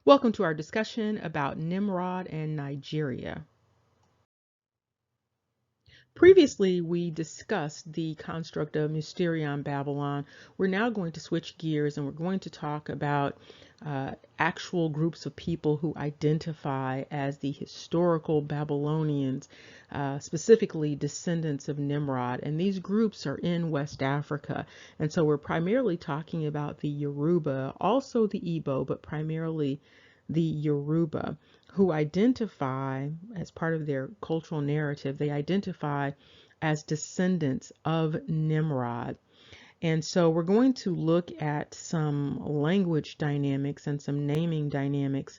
Welcome to our discussion about Nimrod and Nigeria. Previously, we discussed the construct of Mysterion Babylon. We're now going to switch gears and we're going to talk about actual groups of people who identify as the historical Babylonians, specifically descendants of Nimrod. And these groups are in West Africa. And so we're primarily talking about the Yoruba, also the Igbo, but primarily the Yoruba, who identify as part of their cultural narrative, they identify as descendants of Nimrod. And so we're going to look at some language dynamics and some naming dynamics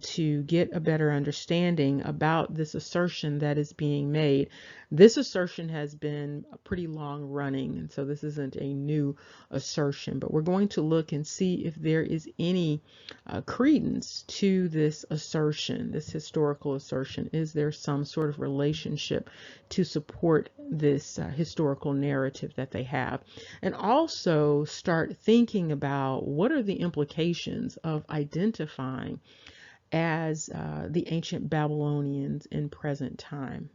to get a better understanding about this assertion that is being made. This assertion has been pretty long running, and so this isn't a new assertion, but we're going to look and see if there is any credence to this assertion, this historical assertion. Is there some sort of relationship to support this historical narrative that they have? And also start thinking about what are the implications of identifying as the ancient Babylonians in present time.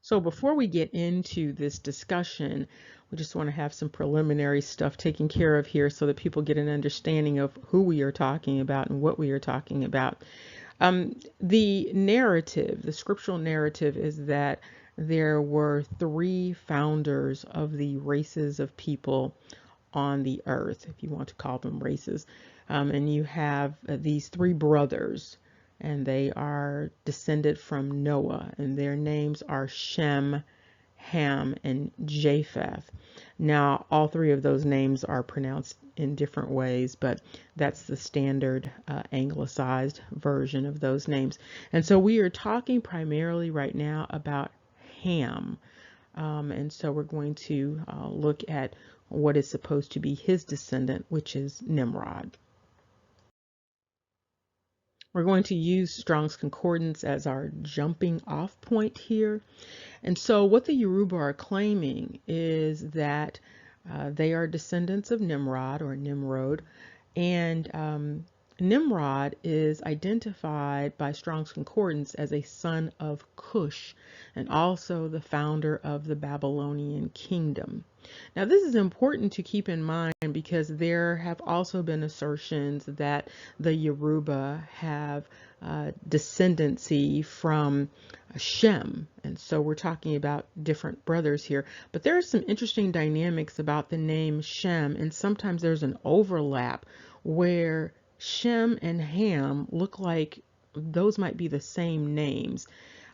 So before we get into this discussion, we just want to have some preliminary stuff taken care of here so that people get an understanding of who we are talking about and what we are talking about. The narrative, the scriptural narrative, is that there were three founders of the races of people on the earth, if you want to call them races. And you have these three brothers, and they are descended from Noah, and their names are Shem, Ham, and Japheth. Now, all three of those names are pronounced in different ways, but that's the standard anglicized version of those names. And so we are talking primarily right now about Ham. And so we're going to look at what is supposed to be his descendant, which is Nimrod. We're going to use Strong's Concordance as our jumping off point here. And so what the Yoruba are claiming is that they are descendants of Nimrod or Nimrod, and Nimrod is identified by Strong's Concordance as a son of Cush and also the founder of the Babylonian kingdom. Now, this is important to keep in mind because there have also been assertions that the Yoruba have descendancy from Shem. And so we're talking about different brothers here. But there are some interesting dynamics about the name Shem, and sometimes there's an overlap where Shem and Ham look like those might be the same names,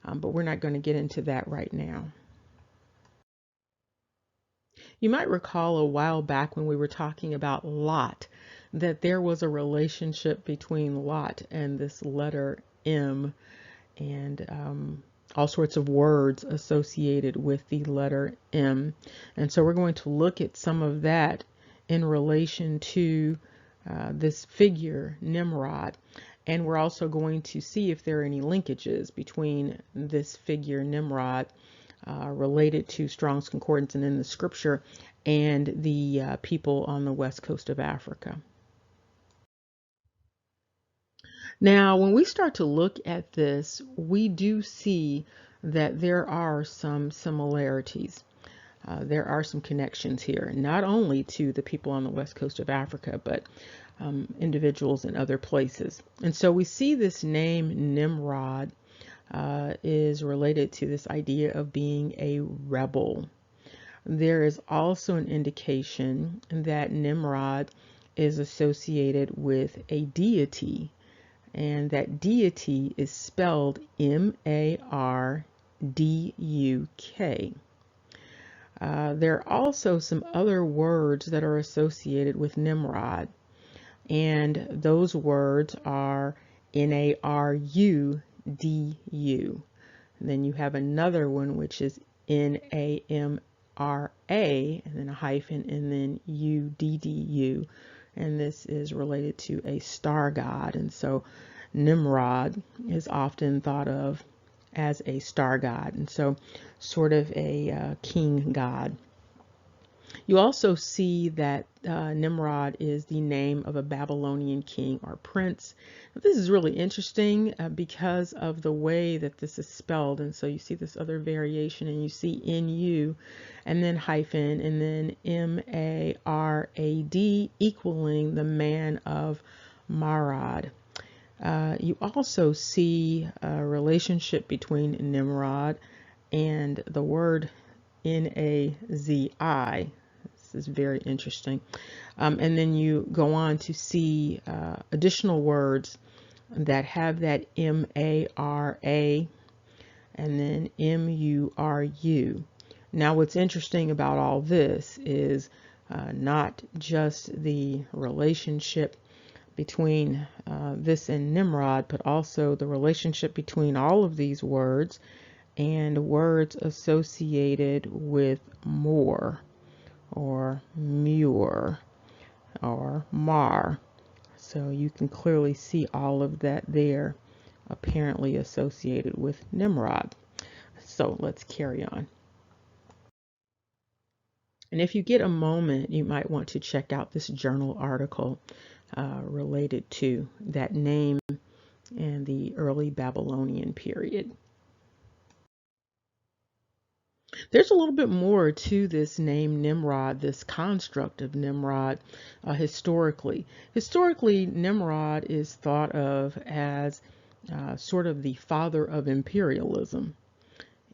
but we're not going to get into that right now. You might recall a while back when we were talking about Lot, that there was a relationship between Lot and this letter M, and all sorts of words associated with the letter M. And so we're going to look at some of that in relation to this figure, Nimrod. And we're also going to see if there are any linkages between this figure, Nimrod, related to Strong's Concordance and in the scripture, and the people on the west coast of Africa. Now, when we start to look at this, we do see that there are some similarities. There are some connections here, not only to the people on the west coast of Africa, but individuals in other places. And so we see this name Nimrod is related to this idea of being a rebel. There is also an indication that Nimrod is associated with a deity, and that deity is spelled M-A-R-D-U-K. There are also some other words that are associated with Nimrod, and those words are N-A-R-U-D-U. And then you have another one which is N-A-M-R-A, and then a hyphen, and then U-D-D-U. And this is related to a star god. And so Nimrod is often thought of as a star god, and so sort of a king god. You also see that Nimrod is the name of a Babylonian king or prince. This is really interesting because of the way that this is spelled. And so you see this other variation, and you see NU and then hyphen and then MARAD equaling the man of Marad. You also see a relationship between Nimrod and the word Nazi. This is very interesting. And then you go on to see additional words that have that MARA and then MURU. Now, what's interesting about all this is not just the relationship between this and Nimrod, but also the relationship between all of these words and words associated with more or Muir or Mar. So you can clearly see all of that there, apparently associated with Nimrod. So let's carry on. And if you get a moment, you might want to check out this journal article related to that name and the early Babylonian period. There's a little bit more to this name Nimrod, this construct of Nimrod historically. Historically, Nimrod is thought of as sort of the father of imperialism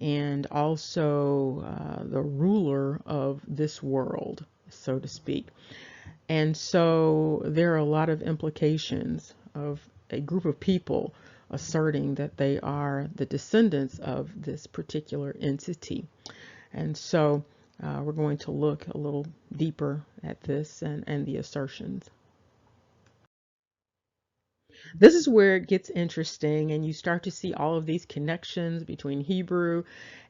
and also the ruler of this world, so to speak. And so there are a lot of implications of a group of people asserting that they are the descendants of this particular entity. And so we're going to look a little deeper at this and the assertions. This is where it gets interesting, and you start to see all of these connections between Hebrew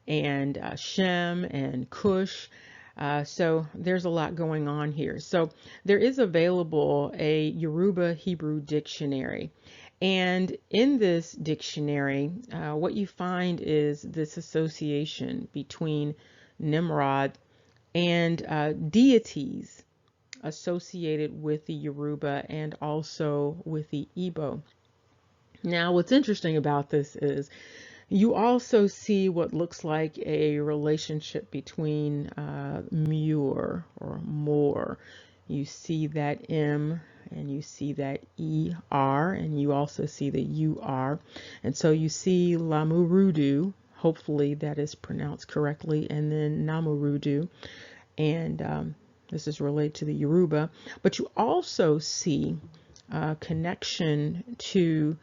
and Shem and Cush. So there's a lot going on here. So there is available a Yoruba Hebrew dictionary. And in this dictionary, what you find is this association between Nimrod and deities associated with the Yoruba and also with the Igbo. Now, what's interesting about this is you also see what looks like a relationship between Muir or more. You see that M and you see that ER and you also see the UR. And so you see Lamurudu, hopefully that is pronounced correctly, and then Namurudu. And this is related to the Yoruba. But you also see a connection to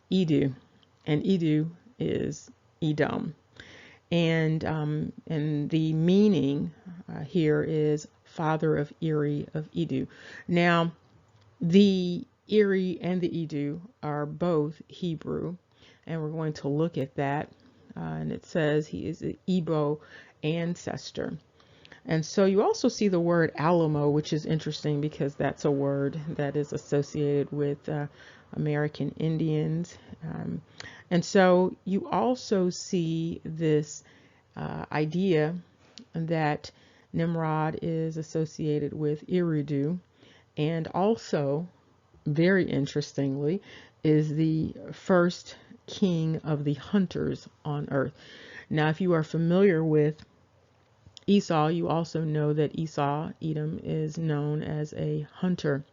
Edu, and Edu is Edom, and the meaning here is father of Erie of Edu. Now, the Erie and the Edu are both Hebrew, and we're going to look at that. And it says he is an Igbo ancestor. And so you also see the word Alamo, which is interesting because that's a word that is associated with American Indians. And so you also see this idea that Nimrod is associated with Eridu, and also, very interestingly, is the first king of the hunters on earth. Now, if you are familiar with Esau, you also know that Esau, Edom, is known as a hunter.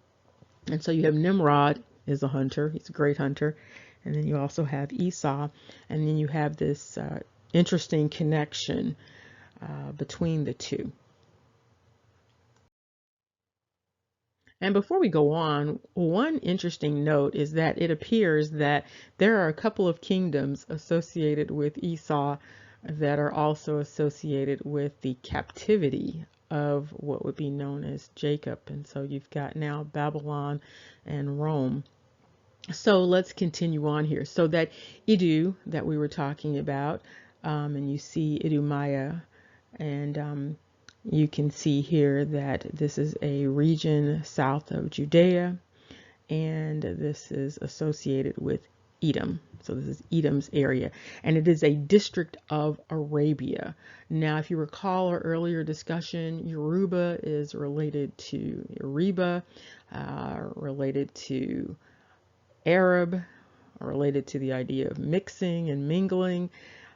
And so you have Nimrod is a hunter. He's a great hunter. And then you also have Esau. And then you have this interesting connection between the two. And before we go on, one interesting note is that it appears that there are a couple of kingdoms associated with Esau that are also associated with the captivity of what would be known as Jacob. And so you've got now Babylon and Rome. So let's continue on here. So that Idu that we were talking about, and you see Idumaya, and you can see here that this is a region south of Judea, and this is associated with Edom. So this is Edom's area, and it is a district of Arabia. Now, if you recall our earlier discussion, Yoruba is related to Yoruba, related to Arab, related to the idea of mixing and mingling.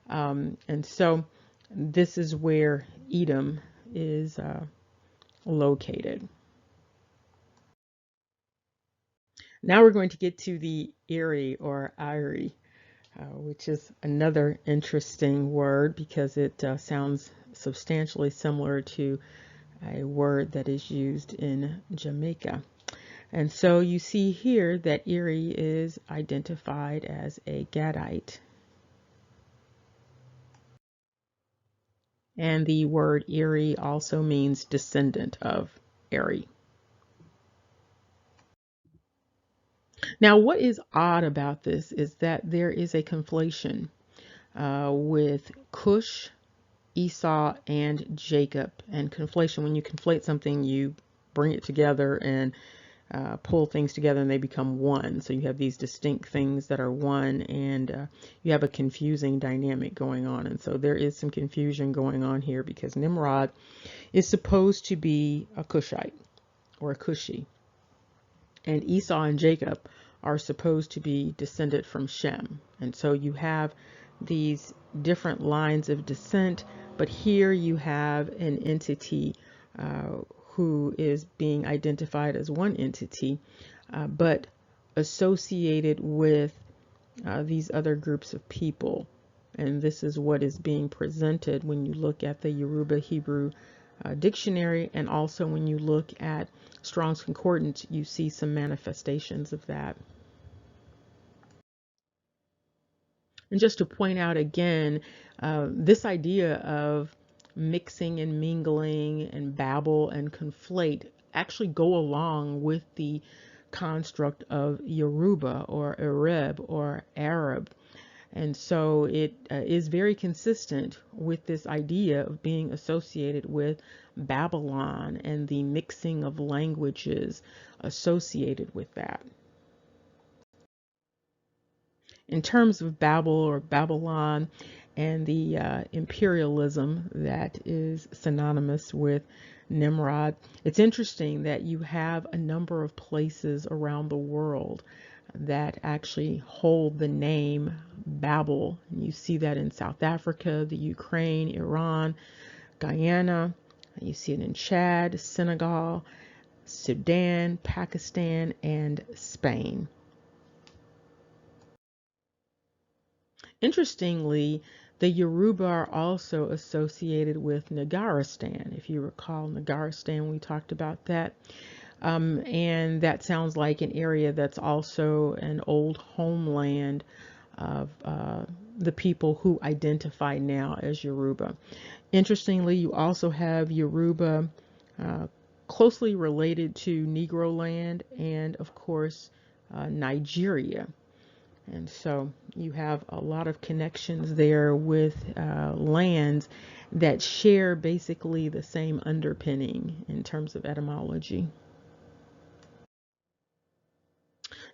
And so this is where Edom is located. Now we're going to get to the Erie or Erie, which is another interesting word because it sounds substantially similar to a word that is used in Jamaica. And so you see here that Erie is identified as a Gadite. And the word Erie also means descendant of Erie. Now, what is odd about this is that there is a conflation with Cush, Esau, and Jacob. And conflation, when you conflate something, you bring it together and pull things together and they become one. So you have these distinct things that are one, and you have a confusing dynamic going on. And so there is some confusion going on here because Nimrod is supposed to be a Cushite or a Cushi, and Esau and Jacob are supposed to be descended from Shem. And so you have these different lines of descent, but here you have an entity who is being identified as one entity, but associated with these other groups of people. And this is what is being presented when you look at the Yoruba Hebrew dictionary, and also when you look at Strong's Concordance, you see some manifestations of that. And just to point out again, this idea of mixing and mingling and babble and conflate actually go along with the construct of Yoruba or Arab or Arab. And so it is very consistent with this idea of being associated with Babylon and the mixing of languages associated with that. In terms of Babel or Babylon and the imperialism that is synonymous with Nimrod, it's interesting that you have a number of places around the world that actually hold the name Babel. And you see that in South Africa, the Ukraine, Iran, Guyana. You see it in Chad, Senegal, Sudan, Pakistan, and Spain. Interestingly, the Yoruba are also associated with Nagaristan. If you recall Nagaristan, we talked about that. And that sounds like an area that's also an old homeland of the people who identify now as Yoruba. Interestingly, you also have Yoruba closely related to Negro land and, of course, Nigeria. And so you have a lot of connections there with lands that share basically the same underpinning in terms of etymology.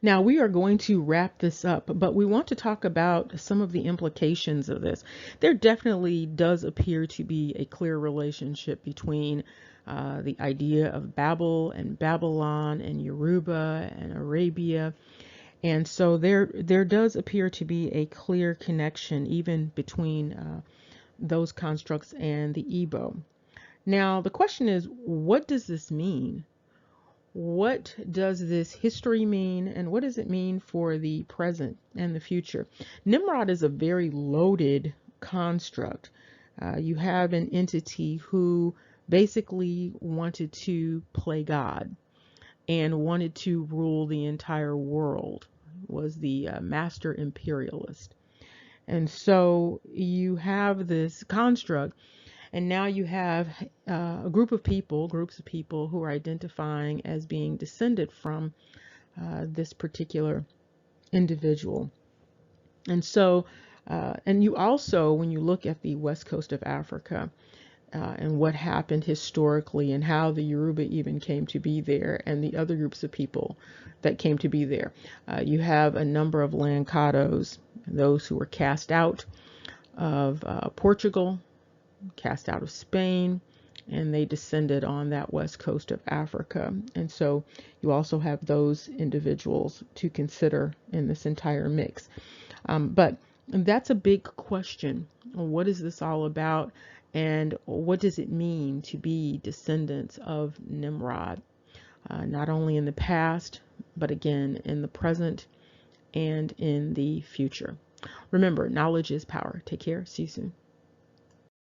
Now we are going to wrap this up, but we want to talk about some of the implications of this. There definitely does appear to be a clear relationship between the idea of Babel and Babylon and Yoruba and Arabia. And so there does appear to be a clear connection even between those constructs and the Igbo. Now, the question is, what does this mean? What does this history mean, and what does it mean for the present and the future? Nimrod is a very loaded construct. You have an entity who basically wanted to play God and wanted to rule the entire world, was the master imperialist. And so you have this construct, and now you have groups of people who are identifying as being descended from this particular individual. And so, and you also, when you look at the west coast of Africa, and what happened historically and how the Yoruba even came to be there and the other groups of people that came to be there. You have a number of Lancados, those who were cast out of Portugal, cast out of Spain, and they descended on that west coast of Africa. And so you also have those individuals to consider in this entire mix. But that's a big question. What is this all about? And what does it mean to be descendants of Nimrod? Not only in the past, but again, in the present and in the future. Remember, knowledge is power. Take care. See you soon.